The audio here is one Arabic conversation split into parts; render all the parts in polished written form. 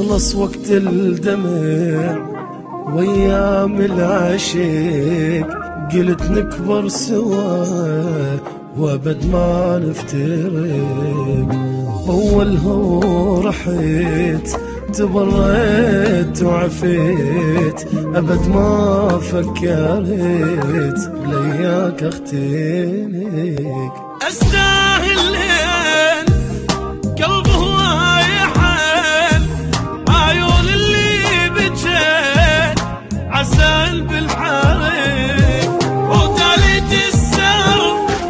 خلص وقت الدمع وايام العشيق، قلت نكبر سوا وابد ما نفترق. اول هو رحيت تبريت وعفيت، ابد ما فكرت لياك اختنق. استاهل لين قلبه وايحان، عيون اللي بجيت عسل بالحريق، وتاليت السر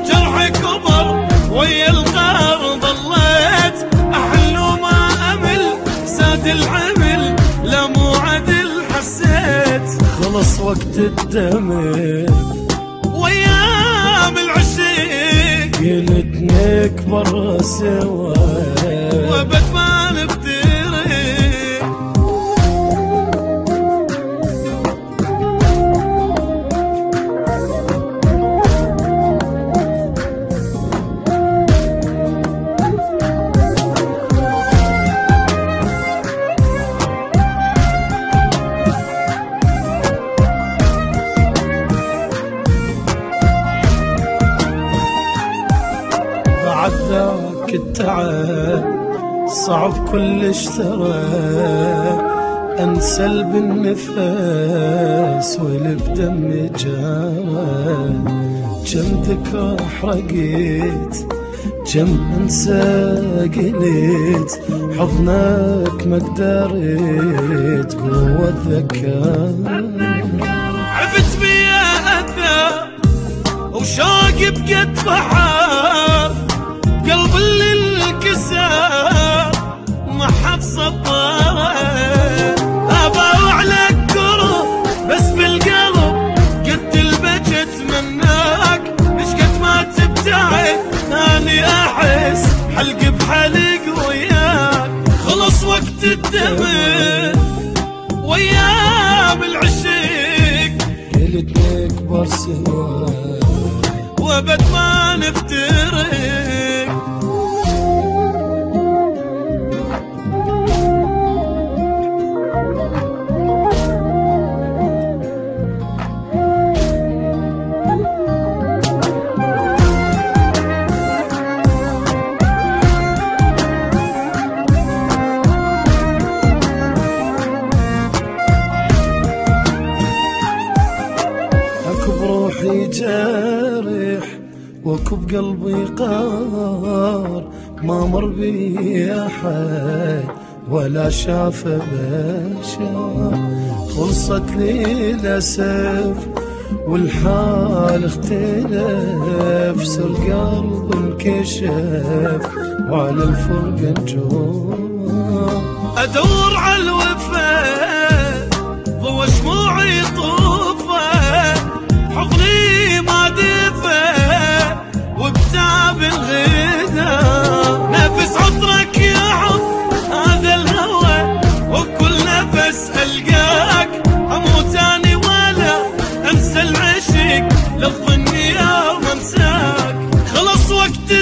جرح كبر ويا الغار، ضليت احل وما امل ساد العمل لا مو عدل حسيت. خلص وقت الدمع وايام العشيق، قلت نكبر سوا وابد ما نفترق. بعد ذاك التعب صعب كلش ترى، انسى بالنفس والف دمي جرى. كم ذكرى حرقت كم انسى قلت، حضنك ما قدرت قوة ذكر. عفت بيا اذى وشوقي بقت بحر، قلب اللي انكسر ما حد صبره. اباوع لك كره بس بالقلب قد البجت منك، مش قد ما تبتعد اني احس حلق بحلق وياك. خلص وقت الدمع وايام العشيق، قلت نكبر سوا وابد ما نفترق. روحي جارح وكب قلبي قار، ما مر بي احد ولا شاف بشر. خلصت لي الاسف والحال اختلف، سر قلب انكشف وعلى الفرق نجوم. ادور على الوفاء ضوى شموعي طوفه، حضني ما دفى وبتعب الغدا. نفس عطرك يا عم هذا الهوى، وكل نفس القاك اموت اني ولا انسى العشق، للظن يا منساك. خلص وقت